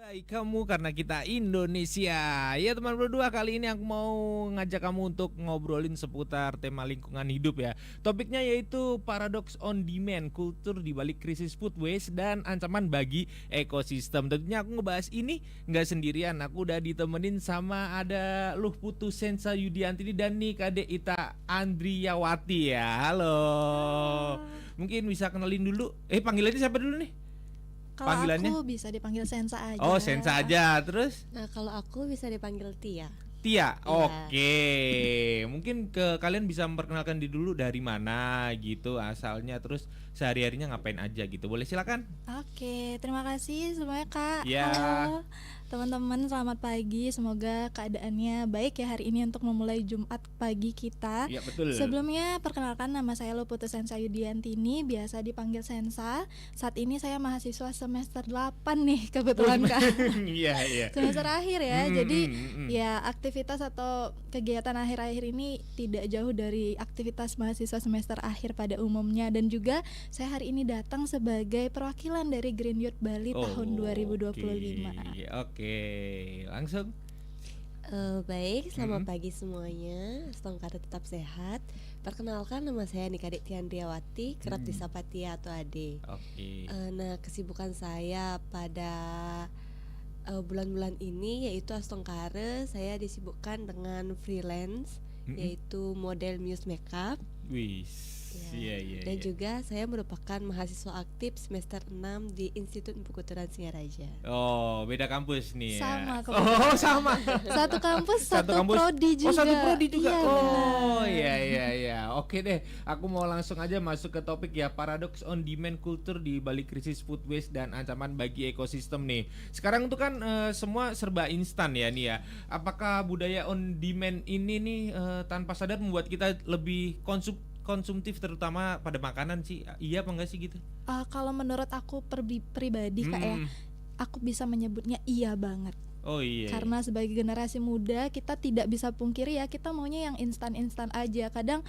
Baik kamu karena kita Indonesia. Ya teman berdua, kali ini aku mau ngajak kamu untuk ngobrolin seputar tema lingkungan hidup ya. Topiknya yaitu paradox on demand, kultur di balik krisis food waste dan ancaman bagi ekosistem. Tentunya aku ngebahas ini nggak sendirian. Aku udah ditemenin sama ada Luh Putu Sensa Yudiantini dan nih Kade Ita Andriyawati ya. Halo. Halo. Mungkin bisa kenalin dulu. Panggilannya siapa dulu nih? Kalau Panggilannya? aku bisa dipanggil Sensa aja. Oh, Sensa aja. Terus? Nah, kalau aku bisa dipanggil Tia. Tia, Iya. oke. Mungkin kalian bisa memperkenalkan diri dulu dari mana gitu asalnya, terus sehari-harinya ngapain aja gitu. Boleh silakan? Oke, terima kasih semuanya Kak. Ya. Halo teman-teman, selamat pagi. Semoga keadaannya baik ya hari ini untuk memulai Jumat pagi kita. Iya betul. Sebelumnya perkenalkan, nama saya Luputu Sensa Yudiantini, biasa dipanggil Sensa. Saat ini saya mahasiswa semester 8 nih kebetulan Kak. Iya iya. Semester akhir ya. Jadi Hmm. ya aktivitas atau kegiatan akhir-akhir ini tidak jauh dari aktivitas mahasiswa semester akhir pada umumnya, dan juga saya hari ini datang sebagai perwakilan dari Green Youth Bali tahun 2025. Oke, langsung. Baik, selamat pagi semuanya. Setongkar tetap sehat. Perkenalkan, nama saya Nikade Tiandriawati, kerap disapa Tia atau Ade. Oke. Nah, kesibukan saya pada bulan-bulan ini yaitu Astongkare, saya disibukkan dengan freelance, yaitu model muse makeup. Wis. Ya. Iya. Dan juga saya merupakan mahasiswa aktif semester 6 di Institut Empukuturan Singaraja. Oh, beda kampus nih ya. Sama Oh, sama. Satu kampus, satu prodi juga. Oh, satu prodi juga. Iya, Oh, benar. iya. Oke deh, aku mau langsung aja masuk ke topik ya, paradox on demand culture di balik krisis food waste dan ancaman bagi ekosistem nih. Sekarang tuh kan semua serba instan ya nih ya. Apakah budaya on demand ini nih tanpa sadar membuat kita lebih konsumtif terutama pada makanan sih? Iya apa enggak sih gitu? Kalau menurut aku pribadi Kak ya, aku bisa menyebutnya iya banget. Oh iya. Karena sebagai generasi muda kita tidak bisa pungkiri ya, kita maunya yang instan-instan aja. Kadang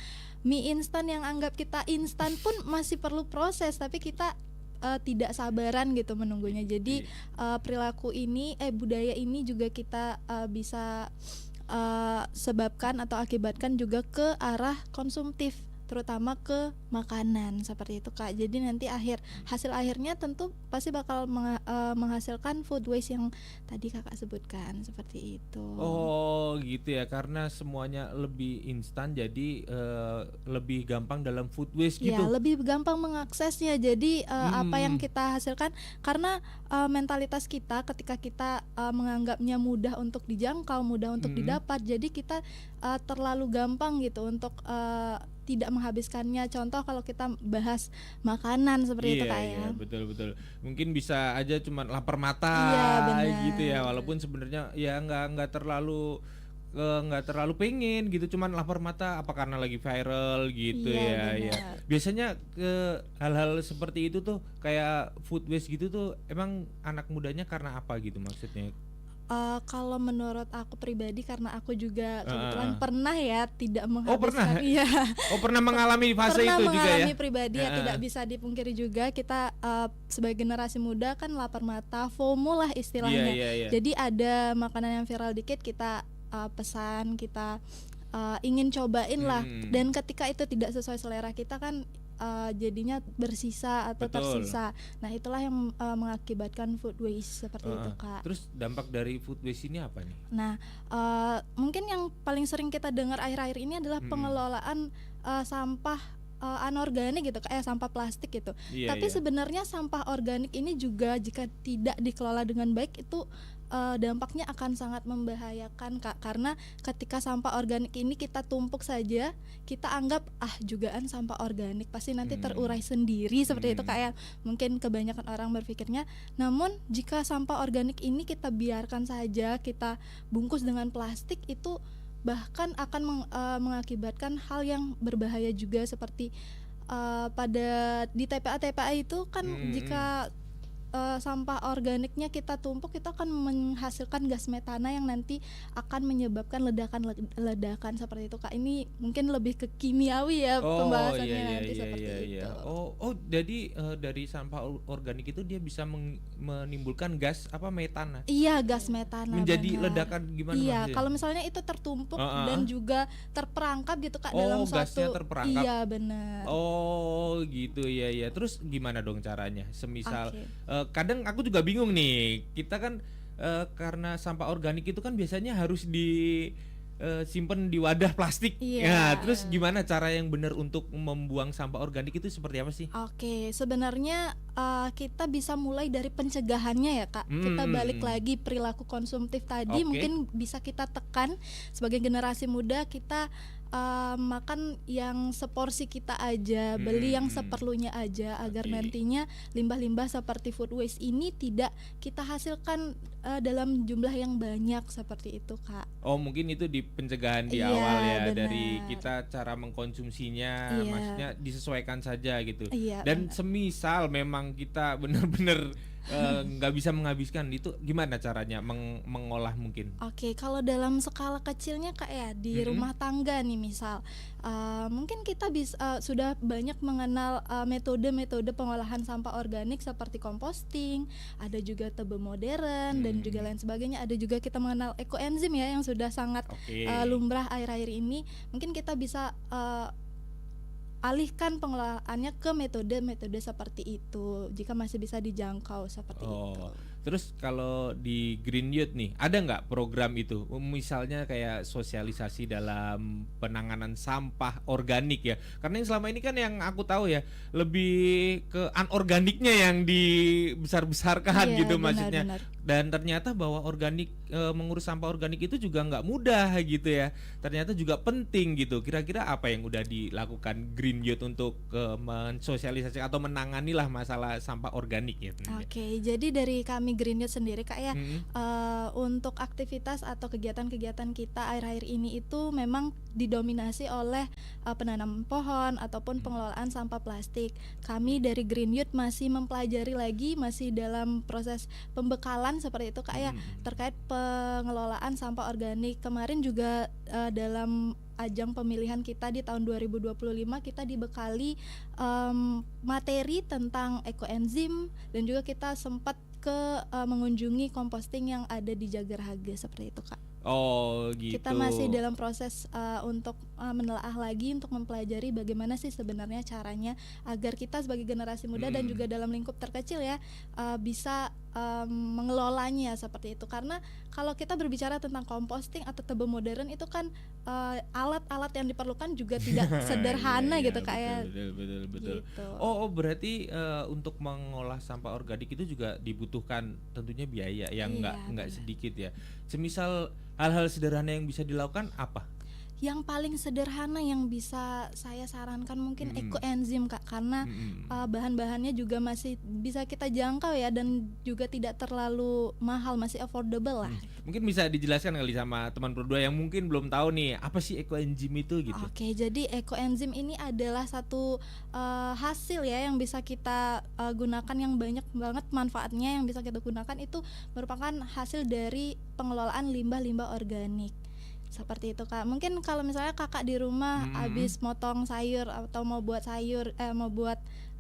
mie instan yang anggap kita instan pun masih perlu proses, tapi kita tidak sabaran gitu menunggunya. Jadi perilaku ini, budaya ini juga kita bisa sebabkan atau akibatkan juga ke arah konsumtif, terutama ke makanan seperti itu Kak. Jadi nanti hasil akhirnya tentu pasti bakal menghasilkan food waste yang tadi Kakak sebutkan seperti itu. Oh gitu ya, karena semuanya lebih instan jadi lebih gampang dalam food waste gitu. Ya, lebih gampang mengaksesnya. Jadi apa yang kita hasilkan, karena mentalitas kita ketika kita menganggapnya mudah untuk dijangkau, mudah untuk didapat, jadi kita terlalu gampang gitu untuk tidak menghabiskannya. Contoh kalau kita bahas makanan seperti itu Kak ya. Iya, betul. Mungkin bisa aja cuman lapar mata Iya, gitu ya, walaupun sebenarnya ya nggak terlalu pengen gitu, cuman lapar mata apa karena lagi viral gitu. Iya, ya. benar. Biasanya ke hal-hal seperti itu tuh kayak food waste gitu tuh emang anak mudanya karena apa gitu maksudnya? Kalau menurut aku pribadi, karena aku juga kebetulan pernah ya tidak Oh pernah? menghabiskan. Iya. Oh pernah mengalami fase Pernah itu juga ya? mengalami pribadi ya, tidak bisa dipungkiri juga kita sebagai generasi muda kan lapar mata, FOMO lah istilahnya. Iya. Jadi ada makanan yang viral dikit kita pesan, kita ingin cobain lah, dan ketika itu tidak sesuai selera kita kan jadinya bersisa atau Betul. tersisa. Nah itulah yang mengakibatkan food waste seperti itu Kak. Terus dampak dari food waste ini apa nih? Nah, mungkin yang paling sering kita dengar akhir-akhir ini adalah pengelolaan sampah anorganik gitu, kayak sampah plastik gitu. Iya, Tapi iya. sebenarnya sampah organik ini juga jika tidak dikelola dengan baik itu dampaknya akan sangat membahayakan Kak. Karena ketika sampah organik ini kita tumpuk saja, kita anggap jugaan sampah organik pasti nanti terurai sendiri seperti itu Kak ya. Mungkin kebanyakan orang berpikirnya. Namun jika sampah organik ini kita biarkan saja, kita bungkus dengan plastik, itu bahkan akan mengakibatkan hal yang berbahaya juga, seperti pada di TPA itu kan jika sampah organiknya kita tumpuk, itu akan menghasilkan gas metana yang nanti akan menyebabkan ledakan seperti itu Kak. Ini mungkin lebih ke kimiawi ya pembahasannya nanti seperti itu. Jadi dari sampah organik itu dia bisa menimbulkan gas metana. Iya, gas metana. Menjadi benar. ledakan gimana Iya, maksudnya? kalau misalnya itu tertumpuk dan juga terperangkap gitu Kak dalam gasnya suatu. terperangkap. Iya, benar. Oh gitu ya. Terus gimana dong caranya? Semisal Oke. kadang aku juga bingung nih. Kita kan karena sampah organik itu kan biasanya harus simpen di wadah plastik. Iya. Ya, terus gimana cara yang benar untuk membuang sampah organik itu seperti apa sih? Oke, sebenarnya kita bisa mulai dari pencegahannya ya Kak. Kita balik lagi perilaku konsumtif tadi, Oke. mungkin bisa kita tekan sebagai generasi muda. Kita makan yang seporsi kita aja, beli yang seperlunya aja, agar Oke. nantinya limbah-limbah seperti food waste ini tidak kita hasilkan dalam jumlah yang banyak seperti itu Kak. Oh, mungkin itu di pencegahan di Iya, awal ya, benar. dari kita cara mengkonsumsinya, Iya. maksudnya disesuaikan saja gitu. Iya, Dan benar. semisal memang kita benar-benar nggak bisa menghabiskan itu, gimana caranya mengolah mungkin? Oke, kalau dalam skala kecilnya Kak ya, di rumah tangga nih misal, mungkin kita bisa sudah banyak mengenal metode-metode pengolahan sampah organik seperti composting, ada juga tebe modern dan juga lain sebagainya. Ada juga kita mengenal ekoenzim ya yang sudah sangat Oke. lumrah akhir-akhir ini. Mungkin kita bisa alihkan pengelolaannya ke metode-metode seperti itu jika masih bisa dijangkau seperti itu. Terus kalau di Green Youth nih, ada nggak program itu? Misalnya kayak sosialisasi dalam penanganan sampah organik ya. Karena yang selama ini kan yang aku tahu ya, lebih ke anorganiknya yang dibesar-besarkan Iya, gitu benar, maksudnya. benar. Dan ternyata bahwa mengurus sampah organik itu juga nggak mudah gitu ya. Ternyata juga penting gitu. Kira-kira apa yang udah dilakukan Green Youth untuk mensosialisasi atau menangani lah masalah sampah organik ya? Oke, jadi dari kami Green Youth sendiri Kak ya, untuk aktivitas atau kegiatan-kegiatan kita akhir-akhir ini itu memang didominasi oleh penanaman pohon ataupun pengelolaan sampah plastik. Kami dari Green Youth masih mempelajari lagi, masih dalam proses pembekalan seperti itu Kak ya, terkait pengelolaan sampah organik. Kemarin juga dalam ajang pemilihan kita di tahun 2025 kita dibekali materi tentang ekoenzim, dan juga kita sempat mengunjungi composting yang ada di Jagarhaga seperti itu Kak. Oh gitu. Kita masih dalam proses untuk menelaah lagi, untuk mempelajari bagaimana sih sebenarnya caranya agar kita sebagai generasi muda dan juga dalam lingkup terkecil ya bisa mengelolanya seperti itu. Karena kalau kita berbicara tentang composting atau tebe modern itu kan alat-alat yang diperlukan juga tidak sederhana Iya, gitu Kak ya. betul. Gitu. Oh, berarti untuk mengolah sampah organik itu juga dibutuhkan tentunya biaya yang Iya, nggak benar. sedikit ya. Semisal hal-hal sederhana yang bisa dilakukan apa? Yang paling sederhana yang bisa saya sarankan mungkin ekoenzim Kak, karena bahan-bahannya juga masih bisa kita jangkau ya, dan juga tidak terlalu mahal, masih affordable lah. Mungkin bisa dijelaskan kali sama teman berdua yang mungkin belum tahu nih apa sih ekoenzim itu gitu. Oke, jadi ekoenzim ini adalah satu hasil ya yang bisa kita gunakan, yang banyak banget manfaatnya yang bisa kita gunakan. Itu merupakan hasil dari pengelolaan limbah-limbah organik. Seperti itu Kak. Mungkin kalau misalnya Kakak di rumah habis motong sayur atau mau buat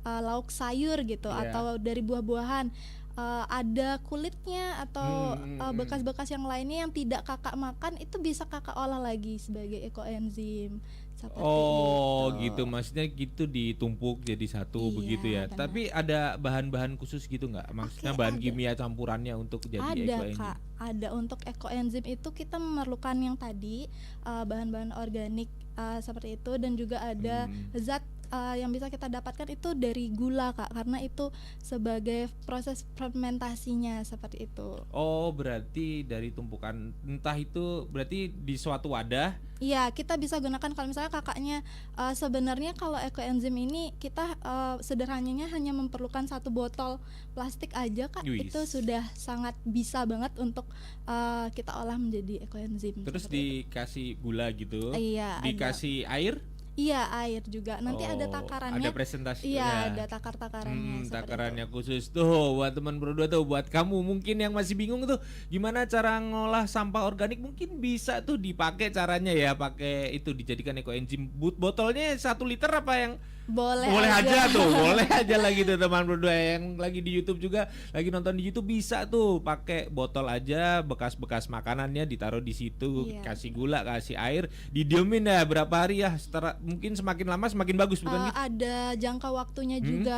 lauk sayur gitu, Iya. atau dari buah-buahan, ada kulitnya atau bekas-bekas yang lainnya yang tidak Kakak makan, itu bisa Kakak olah lagi sebagai ekoenzim. Seperti Oh itu. gitu, maksudnya gitu ditumpuk jadi satu Iya, begitu ya. benar. Tapi ada bahan-bahan khusus gitu nggak? Maksudnya Oke, bahan ada. kimia campurannya untuk jadi Ada ekoenzim? Kak, ada. Untuk ekoenzim itu kita memerlukan yang tadi bahan-bahan organik seperti itu, dan juga ada zat yang bisa kita dapatkan itu dari gula Kak, karena itu sebagai proses fermentasinya seperti itu. Oh, berarti dari tumpukan entah itu berarti di suatu wadah. Iya, kita bisa gunakan kalau misalnya Kakaknya sebenarnya kalau ekoenzim ini kita sederhananya hanya memerlukan satu botol plastik aja Kak. Wis. Itu sudah sangat bisa banget untuk kita olah menjadi ekoenzim. Terus seperti itu. dikasih gula gitu. Iya, ada. Dikasih air. Iya, air juga. Nanti ada Oh, ada takarannya. presentasi Iya, ya. ada takar-takarannya seperti itu. Takarannya khusus tuh buat teman berdua tuh, buat kamu mungkin yang masih bingung tuh gimana cara ngolah sampah organik, mungkin bisa tuh dipakai caranya ya, pakai itu dijadikan ekoenzim. Botolnya 1 liter apa yang Boleh boleh aja. aja tuh, boleh aja lagi tuh teman berdua yang lagi di YouTube juga, lagi nonton di YouTube bisa tuh pakai botol aja, bekas-bekas makanannya ditaruh di situ, Iya, kasih benar. gula, kasih air, didiemin ya berapa hari ya, mungkin semakin lama semakin bagus bukan gitu? Ada jangka waktunya Hmm? juga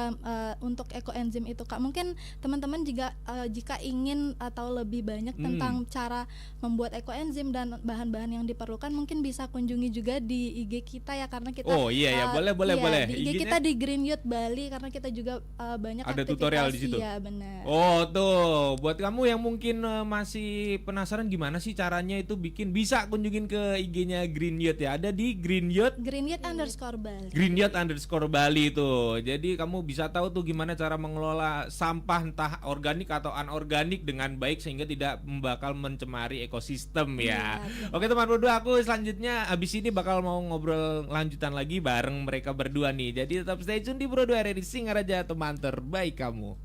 untuk ekoenzim itu, Kak. Mungkin teman-teman jika ingin tahu lebih banyak Hmm. tentang cara membuat ekoenzim dan bahan-bahan yang diperlukan, mungkin bisa kunjungi juga di IG kita ya, karena kita Oh iya ya, boleh boleh iya, boleh. di IG IG-nya kita di Green Youth Bali, karena kita juga banyak ada tutorial aktivitas. di situ. Iya, benar. Oh tuh, buat kamu yang mungkin masih penasaran gimana sih caranya itu bikin, bisa kunjungin ke IG-nya Green Youth ya. Ada di Green Youth Green Youth underscore Bali. Green Yacht underscore Bali tuh. Jadi kamu bisa tahu tuh gimana cara mengelola sampah entah organik atau anorganik dengan baik sehingga tidak bakal mencemari ekosistem ya. Iya, benar. Oke teman berdua, aku selanjutnya abis ini bakal mau ngobrol lanjutan lagi bareng mereka berdua nih. Jadi tetap stay tune di Bro 2 RRI Singaraja, teman terbaik kamu.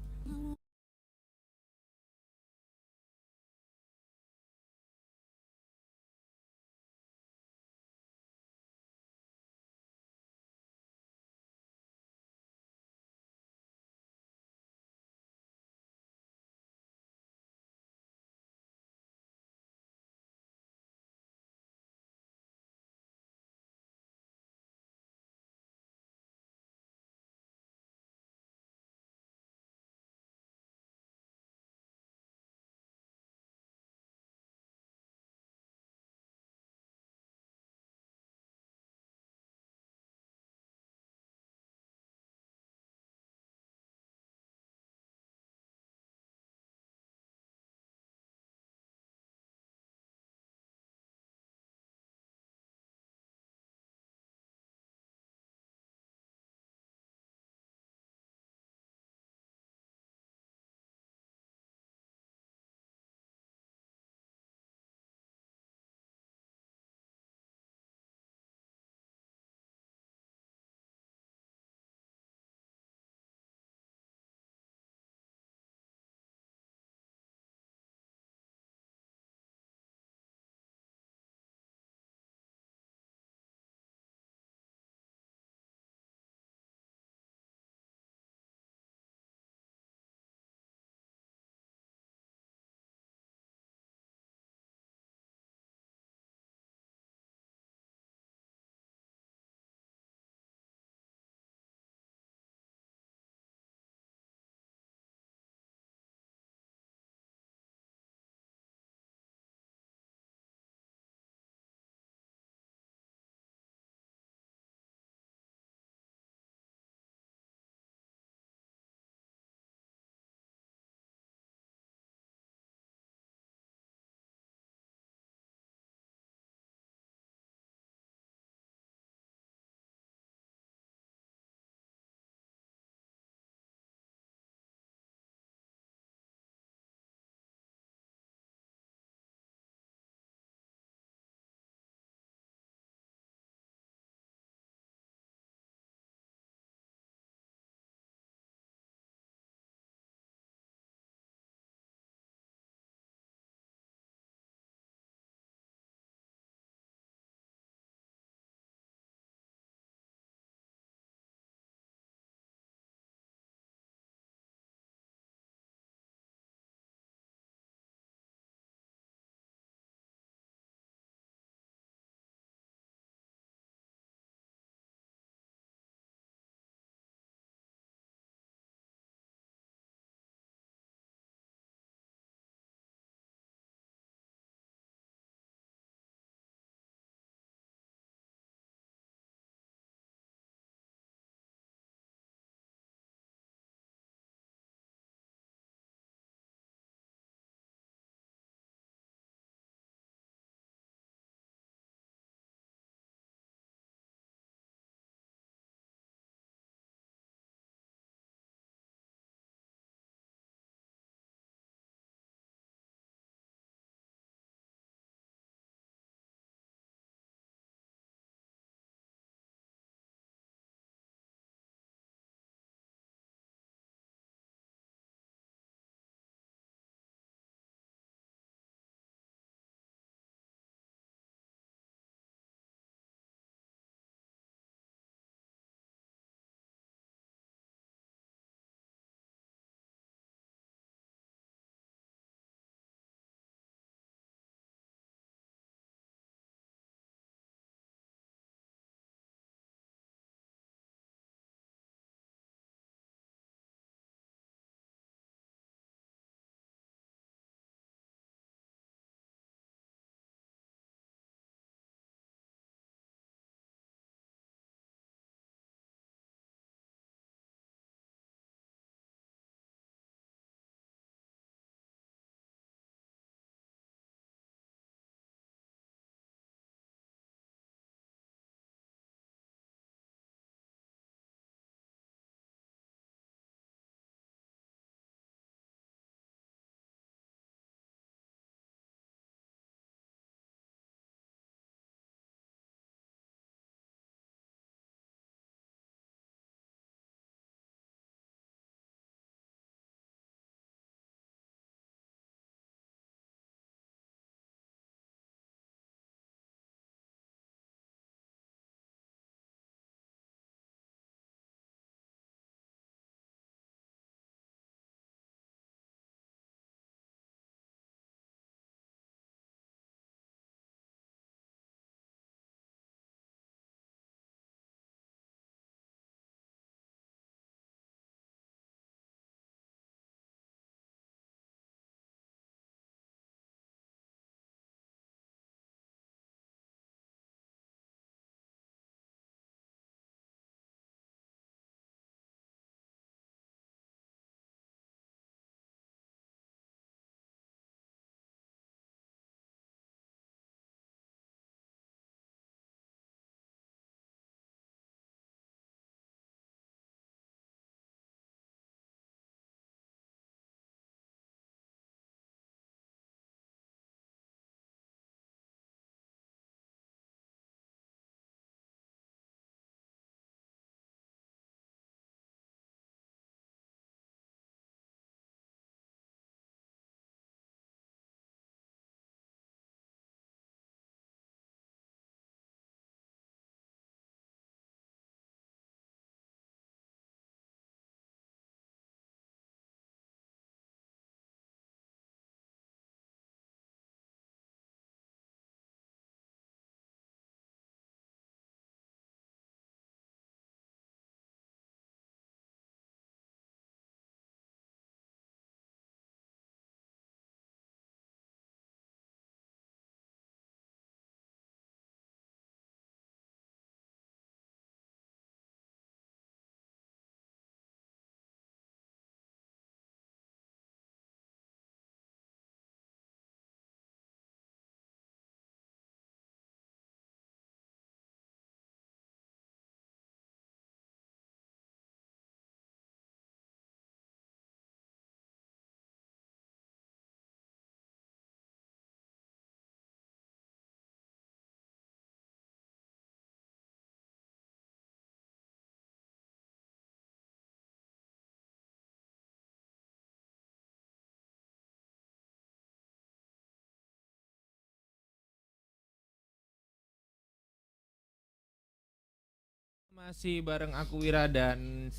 Masih bareng aku Wira dan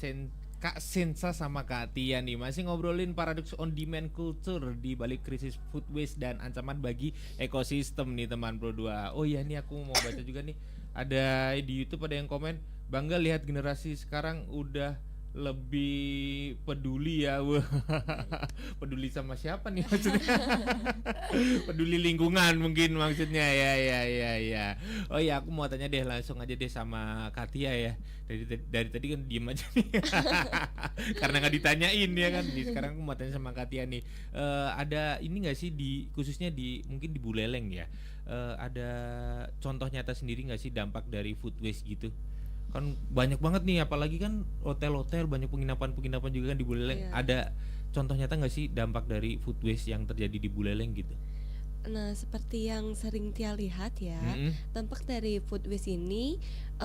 Kak Sensa sama Kak Tia nih, masih ngobrolin paradox on demand culture di balik krisis food waste dan ancaman bagi ekosistem nih teman Pro 2. Oh iya nih aku mau baca juga nih. Ada di YouTube ada yang komen, bangga lihat generasi sekarang udah lebih peduli ya. Wah, peduli sama siapa nih maksudnya? Peduli lingkungan mungkin maksudnya ya. Oh ya aku mau tanya deh langsung aja deh sama Katia ya. Dari tadi kan diem aja nih. Karena nggak ditanyain ya kan. Sekarang aku mau tanya sama Katia nih. Ada ini nggak sih di khususnya di mungkin di Buleleng ya? Ada contoh nyata sendiri nggak sih dampak dari food waste gitu? Kan banyak banget nih, apalagi kan hotel-hotel, banyak penginapan-penginapan juga kan di Buleleng. Iya. Ada contoh nyata nggak sih dampak dari food waste yang terjadi di Buleleng gitu? Nah, seperti yang sering Tia lihat ya, Mm-mm. dampak dari food waste ini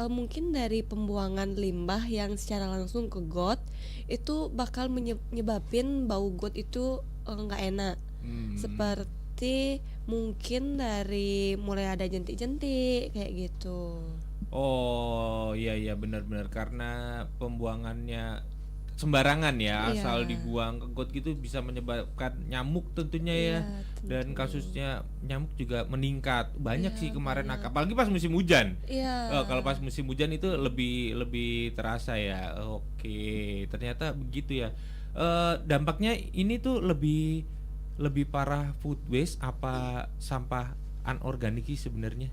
mungkin dari pembuangan limbah yang secara langsung ke got itu bakal menyebabin bau got itu nggak enak. Hmm. Seperti mungkin dari mulai ada jentik-jentik kayak gitu. Oh iya benar-benar karena pembuangannya sembarangan ya, Iya. asal dibuang ke got gitu bisa menyebabkan nyamuk tentunya ya. Iya, Dan tentu. kasusnya nyamuk juga meningkat banyak Iya, sih kemarin, banyak. apalagi pas musim hujan. Iya. Kalau pas musim hujan itu lebih terasa ya. Oke, ternyata begitu ya. Dampaknya ini tuh lebih parah food waste apa sampah anorganik sih sebenarnya?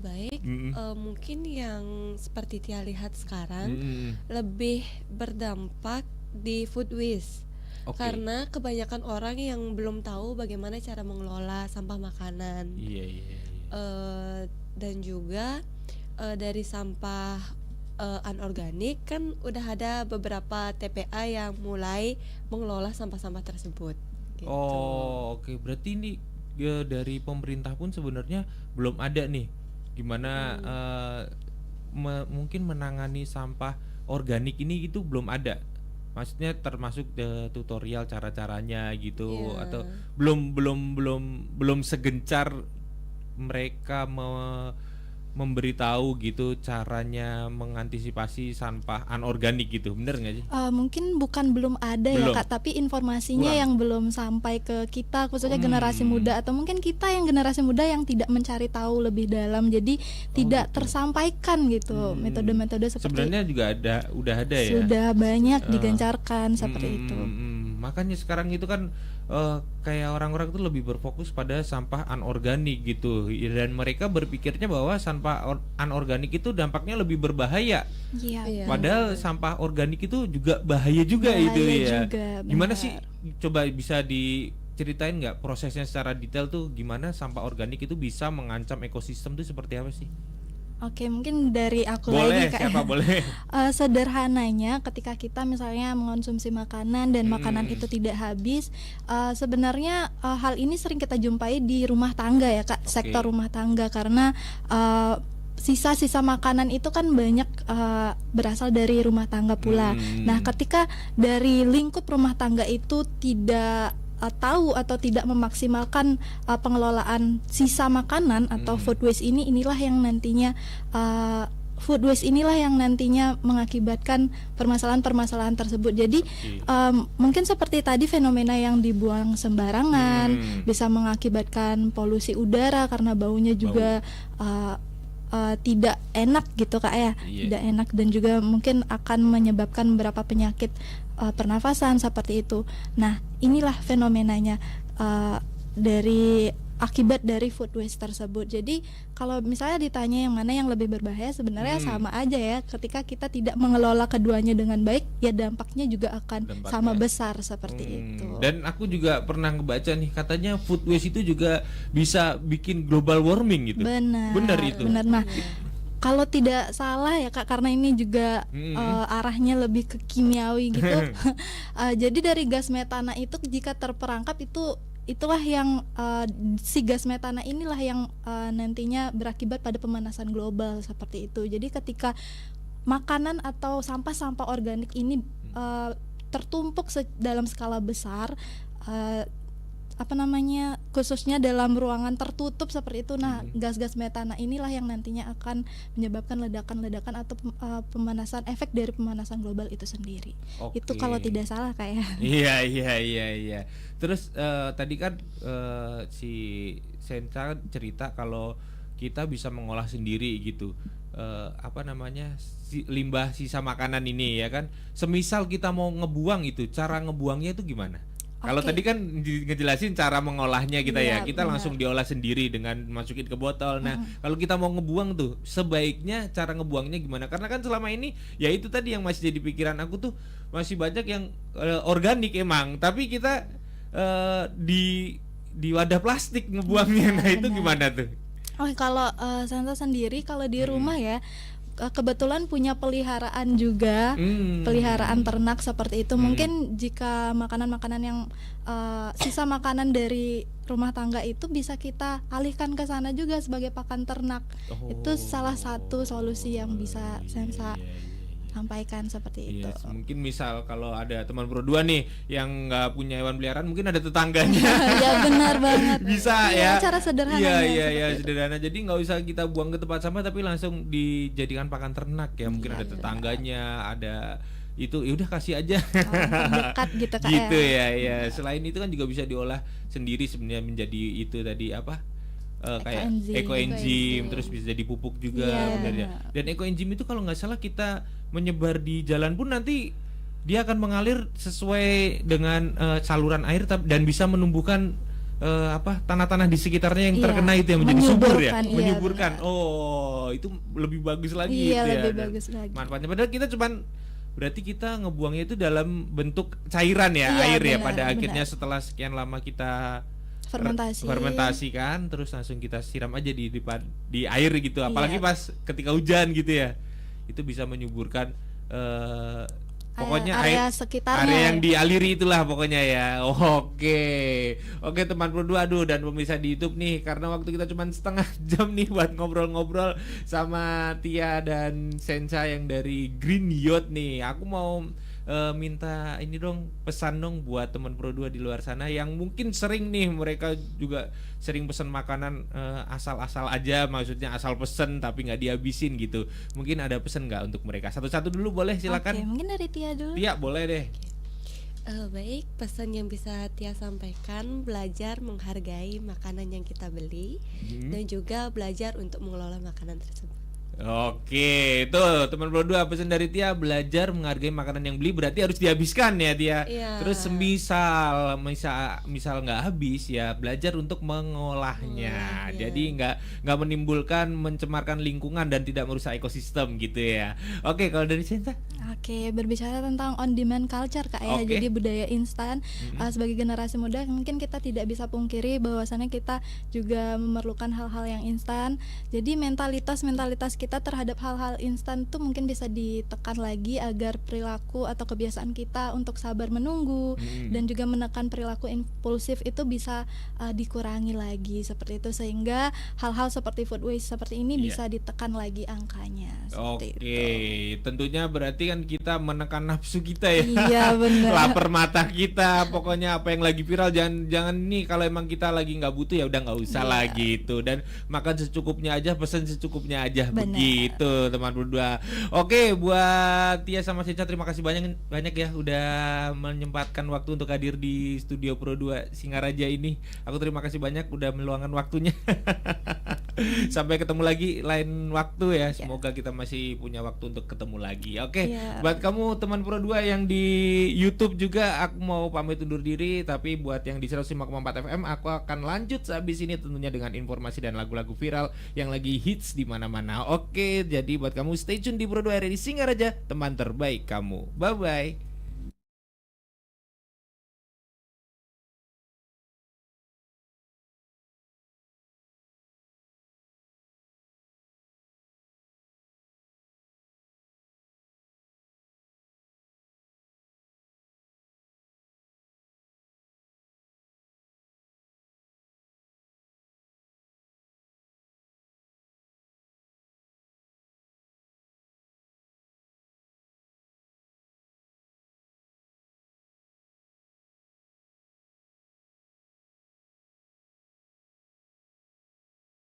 Baik, Mm-mm. mungkin yang seperti Tia lihat sekarang Mm-mm. lebih berdampak di food waste. Oke. Karena kebanyakan orang yang belum tahu bagaimana cara mengelola sampah makanan. Iya. Dan juga dari sampah anorganik kan udah ada beberapa TPA yang mulai mengelola sampah-sampah tersebut. Gitu. Oh, oke. Berarti ini ya, dari pemerintah pun sebenarnya belum ada nih gimana mungkin menangani sampah organik ini itu belum ada. Maksudnya termasuk tutorial cara-caranya gitu Iya. atau belum segencar mereka memberitahu gitu caranya mengantisipasi sampah anorganik gitu. Bener nggak sih? Mungkin bukan belum ada Belum. ya Kak, tapi informasinya Kurang. yang belum sampai ke kita khususnya Hmm. generasi muda, atau mungkin kita yang generasi muda yang tidak mencari tahu lebih dalam, jadi tidak gitu. tersampaikan gitu metode-metode seperti Sebenarnya juga udah ada ya. sudah banyak digencarkan seperti itu. Makanya sekarang itu kan kayak orang-orang itu lebih berfokus pada sampah anorganik gitu, dan mereka berpikirnya bahwa sampah anorganik itu dampaknya lebih berbahaya. Iya. Iya. Padahal sampah organik itu juga bahaya juga Bahaya itu ya. juga, Gimana benar. sih? Coba bisa diceritain nggak prosesnya secara detail tuh gimana sampah organik itu bisa mengancam ekosistem tuh seperti apa sih? Oke, mungkin dari aku Boleh, lagi Kak. siapa boleh. Sederhananya ketika kita misalnya mengonsumsi makanan dan makanan itu tidak habis, sebenarnya hal ini sering kita jumpai di rumah tangga ya Kak, sektor rumah tangga, karena sisa-sisa makanan itu kan banyak berasal dari rumah tangga pula. Nah, ketika dari lingkup rumah tangga itu tidak tahu atau tidak memaksimalkan pengelolaan sisa makanan atau food waste inilah yang nantinya mengakibatkan permasalahan-permasalahan tersebut. Jadi mungkin seperti tadi fenomena yang dibuang sembarangan bisa mengakibatkan polusi udara karena baunya juga tidak enak gitu Kak ya. Iya. Tidak enak, dan juga mungkin akan menyebabkan beberapa penyakit pernafasan seperti itu. Nah, inilah fenomenanya dari akibat dari food waste tersebut. Jadi kalau misalnya ditanya yang mana yang lebih berbahaya, sebenarnya sama aja ya. Ketika kita tidak mengelola keduanya dengan baik, ya dampaknya juga akan Dampaknya. sama besar seperti itu. Dan aku juga pernah ngebaca nih, katanya food waste itu juga bisa bikin global warming gitu. Benar itu. Benar. Nah, kalau tidak salah ya Kak, karena ini juga arahnya lebih ke kimiawi gitu. Jadi dari gas metana itu jika terperangkap itulah yang si gas metana inilah yang nantinya berakibat pada pemanasan global seperti itu. Jadi ketika makanan atau sampah-sampah organik ini tertumpuk dalam skala besar, apa namanya, khususnya dalam ruangan tertutup seperti itu. Nah, gas-gas metana inilah yang nantinya akan menyebabkan ledakan-ledakan atau pemanasan, efek dari pemanasan global itu sendiri. Itu kalau tidak salah kayak. Iya. Terus tadi kan si Sensa cerita kalau kita bisa mengolah sendiri gitu. Apa namanya, limbah sisa makanan ini ya kan. Semisal kita mau ngebuang itu, cara ngebuangnya itu gimana? Kalau tadi kan ngejelasin cara mengolahnya kita ya, kita benar. langsung diolah sendiri dengan masukin ke botol. Nah, kalau kita mau ngebuang tuh, sebaiknya cara ngebuangnya gimana? Karena kan selama ini ya itu tadi yang masih jadi pikiran aku tuh, masih banyak yang organik emang, tapi kita di wadah plastik ngebuangnya. Nah, itu gimana tuh? Oh, kalau Santa sendiri kalau di rumah ya, kebetulan punya peliharaan juga, peliharaan ternak seperti itu. Mungkin jika makanan-makanan yang sisa makanan dari rumah tangga itu bisa kita alihkan ke sana juga sebagai pakan ternak. Itu salah satu solusi yang bisa Sensa sampaikan seperti itu. Yes, mungkin misal kalau ada teman berdua nih yang nggak punya hewan peliharaan, mungkin ada tetangganya. Ya benar banget. Bisa ya. ya. Cara sederhananya. Iya sederhana. Jadi nggak usah kita buang ke tempat sampah, tapi langsung dijadikan pakan ternak ya. Mungkin ada tetangganya, ada itu, ya udah kasih aja. Dekat gitu Kak. Gitu ya. Selain itu kan juga bisa diolah sendiri sebenarnya menjadi itu tadi apa? Kayak ekoenzim, terus bisa jadi pupuk juga. Dan ekoenzim itu kalau nggak salah kita menyebar di jalan pun nanti dia akan mengalir sesuai dengan saluran air dan bisa menumbuhkan tanah-tanah di sekitarnya yang terkena itu yang menjadi subur ya, menyuburkan. Oh, itu lebih bagus lagi itu ya. Lebih bagus lagi. Manfaatnya padahal kita cuman berarti kita ngebuangnya itu dalam bentuk cairan ya, air ya pada akhirnya setelah sekian lama kita fermentasi kan, terus langsung kita siram aja di air gitu, apalagi pas ketika hujan gitu ya, itu bisa menyuburkan pokoknya area sekitarnya, area yang dialiri itulah pokoknya ya. Oke teman berdua, dan pemirsa di YouTube nih, karena waktu kita cuma setengah jam nih buat ngobrol-ngobrol sama Tia dan Sensa yang dari Green Yacht nih. Aku mau minta ini dong, pesan dong buat teman Pro 2 di luar sana yang mungkin sering nih, mereka juga sering pesan makanan asal-asal aja, maksudnya asal pesen tapi nggak dihabisin gitu. Mungkin ada pesan nggak untuk mereka? Satu-satu dulu boleh, silakan. Mungkin dari Tia dulu. Tia boleh deh. Baik, pesan yang bisa Tia sampaikan, belajar menghargai makanan yang kita beli, dan juga belajar untuk mengelola makanan tersebut. Oke, tuh teman Pro 2, pesan dari Tia, belajar menghargai makanan yang beli berarti harus dihabiskan ya Tia. Terus misal nggak habis ya, belajar untuk mengolahnya. Jadi nggak menimbulkan, mencemarkan lingkungan dan tidak merusak ekosistem gitu ya. Oke, kalau dari Sensa? Oke, berbicara tentang on demand culture Kak ya. Jadi budaya instan, sebagai generasi muda mungkin kita tidak bisa pungkiri bahwasannya kita juga memerlukan hal-hal yang instan. Jadi mentalitas kita terhadap hal-hal instan itu mungkin bisa ditekan lagi agar perilaku atau kebiasaan kita untuk sabar menunggu dan juga menekan perilaku impulsif itu bisa dikurangi lagi seperti itu, sehingga hal-hal seperti food waste seperti ini bisa ditekan lagi angkanya. Tentunya berarti kan kita menekan nafsu kita ya. Iya benar. Lapar mata kita, pokoknya apa yang lagi viral jangan nih, kalau emang kita lagi nggak butuh ya udah nggak usah lah gitu, dan makan secukupnya aja, pesan secukupnya aja. Begitu teman berdua. Oke, buat Tia sama Sensa terima kasih banyak ya udah menyempatkan waktu untuk hadir di studio Pro 2 Singaraja ini. Aku terima kasih banyak udah meluangkan waktunya. Sampai ketemu lagi lain waktu ya. Semoga kita masih punya waktu untuk ketemu lagi. Oke. Buat kamu teman Pro 2 yang di YouTube juga, aku mau pamit undur diri, tapi buat yang di 105,4 FM aku akan lanjut sehabis ini tentunya dengan informasi dan lagu-lagu viral yang lagi hits di mana-mana. Oke, jadi buat kamu stay tune di Pro 2 RRI Singaraja, teman terbaik kamu. Bye bye.